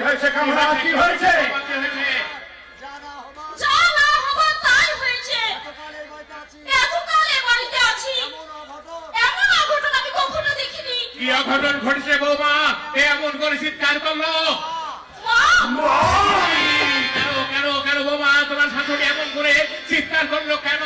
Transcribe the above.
হয়েছে কামনা, কি হয়েছে? কি অঘটন ঘটেছে বৌমা? এমন করে চিৎকার করলো কেন কেন কেন বৌমা? তোমার শাশুড়ি এমন করে চিৎকার করলো কেন?